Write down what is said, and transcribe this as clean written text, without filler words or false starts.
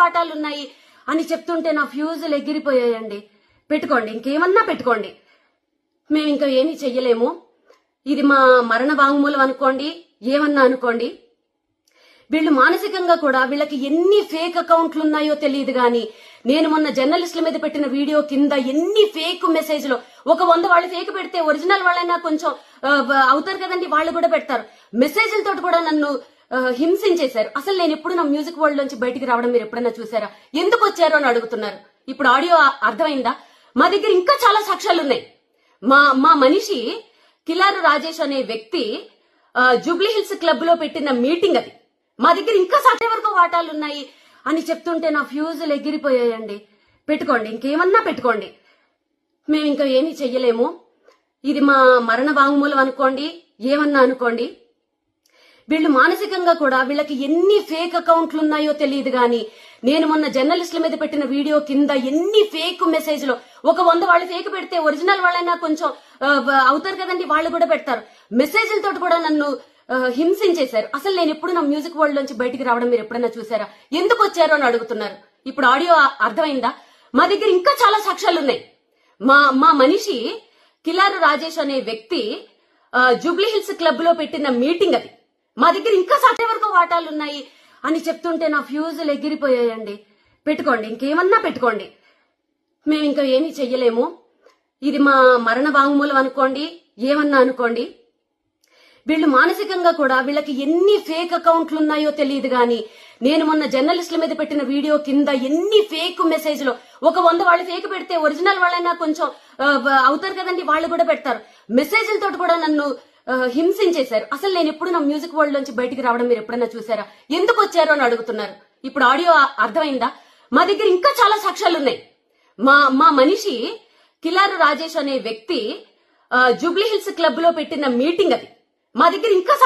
వాటాలున్నాయి అని చెప్తుంటే నా ఫ్యూజులు ఎగిరిపోయాయండి. పెట్టుకోండి, ఇంకేమన్నా పెట్టుకోండి, మేము ఇంకా ఏమీ చెయ్యలేము, ఇది మా మరణ వాంగ్మూలం అనుకోండి, ఏమన్నా అనుకోండి. వీళ్ళు మానసికంగా కూడా వీళ్ళకి ఎన్ని ఫేక్ అకౌంట్లు ఉన్నాయో తెలియదు గాని, నేను మొన్న జర్నలిస్టుల మీద పెట్టిన వీడియో కింద ఎన్ని ఫేక్ మెసేజ్లు, ఒక 100 వాళ్ళు ఫేక్ పెడితే ఒరిజినల్ వాళ్ళైనా కొంచెం అవుతారు కదండి, వాళ్ళు కూడా పెడతారు. మెసేజ్లతో కూడా నన్ను హింసించేశారు. అసలు నేను ఎప్పుడు నా మ్యూజిక్ వరల్డ్ నుంచి బయటికి రావడం మీరు ఎప్పుడైనా చూసారా? ఎందుకు వచ్చారో అని అడుగుతున్నారు. ఇప్పుడు ఆడియో అర్థమైందా? మా దగ్గర ఇంకా చాలా సాక్ష్యాలు ఉన్నాయి. మా మనిషి కిలారు రాజేష్ అనే వ్యక్తి జూబ్లీ హిల్స్ క్లబ్ లో పెట్టిన మీటింగ్ అది. మా దగ్గర ఇంకా సాక్ష్య వరకు వాటాలున్నాయి అని చెప్తుంటే నా ఫ్యూజులు ఎగిరిపోయాయండి. పెట్టుకోండి, ఇంకేమన్నా పెట్టుకోండి, మేము ఇంకా ఏమీ చెయ్యలేము, ఇది మా మరణ వాంగ్మూలం అనుకోండి, ఏమన్నా అనుకోండి. వీళ్ళు మానసికంగా కూడా వీళ్ళకి ఎన్ని ఫేక్ అకౌంట్లు ఉన్నాయో తెలియదు గాని, నేను మొన్న జర్నలిస్టుల మీద పెట్టిన వీడియో కింద ఎన్ని ఫేక్ మెసేజ్లు, ఒక 100 వాళ్ళు ఫేక్ పెడితే ఒరిజినల్ వాళ్ళైనా కొంచెం అవుతారు కదండి, వాళ్ళు కూడా పెడతారు. మెసేజ్లతో కూడా నన్ను హింసించేశారు. అసలు నేను ఎప్పుడు నా మ్యూజిక్ వరల్డ్ నుంచి బయటికి రావడం మీరు ఎప్పుడైనా చూసారా? ఎందుకు వచ్చారో అని అడుగుతున్నారు. ఇప్పుడు ఆడియో అర్థమైందా? మా దగ్గర ఇంకా చాలా సాక్ష్యాలు ఉన్నాయి. మా మనిషి కిలారు రాజేష్ అనే వ్యక్తి జూబ్లీ హిల్స్ క్లబ్ లో పెట్టిన మీటింగ్ అది. మా దగ్గర ఇంకా సాక్ష్య వరకు వాటాలున్నాయి అని చెప్తుంటే నా ఫ్యూజులు ఎగిరిపోయాయండి. పెట్టుకోండి, ఇంకేమన్నా పెట్టుకోండి, మేము ఇంకా ఏమీ చెయ్యలేము, ఇది మా మరణ వాంగ్మూలం అనుకోండి, ఏమన్నా అనుకోండి. వీళ్ళు మానసికంగా కూడా వీళ్ళకి ఎన్ని ఫేక్ అకౌంట్లు ఉన్నాయో తెలియదు గాని, నేను మొన్న జర్నలిస్టుల మీద పెట్టిన వీడియో కింద ఎన్ని ఫేక్ మెసేజ్లు, ఒక 100 వాళ్ళు ఫేక్ పెడితే ఒరిజినల్ వాళ్ళైనా కొంచెం అవుతారు కదండి, వాళ్ళు కూడా పెడతారు. మెసేజ్లతో కూడా నన్ను హింసించేశారు. అసలు నేను ఎప్పుడు నా మ్యూజిక్ వరల్డ్ నుంచి బయటికి రావడం మీరు ఎప్పుడైనా చూసారా? ఎందుకు వచ్చారో అని అడుగుతున్నారు. ఇప్పుడు ఆడియో అర్థమైందా? మా దగ్గర ఇంకా చాలా సాక్ష్యాలు ఉన్నాయి. మా మనిషి కిలారు రాజేష్ అనే వ్యక్తి జూబ్లీ హిల్స్ క్లబ్ లో పెట్టిన మీటింగ్ అది. మా దగ్గర ఇంకా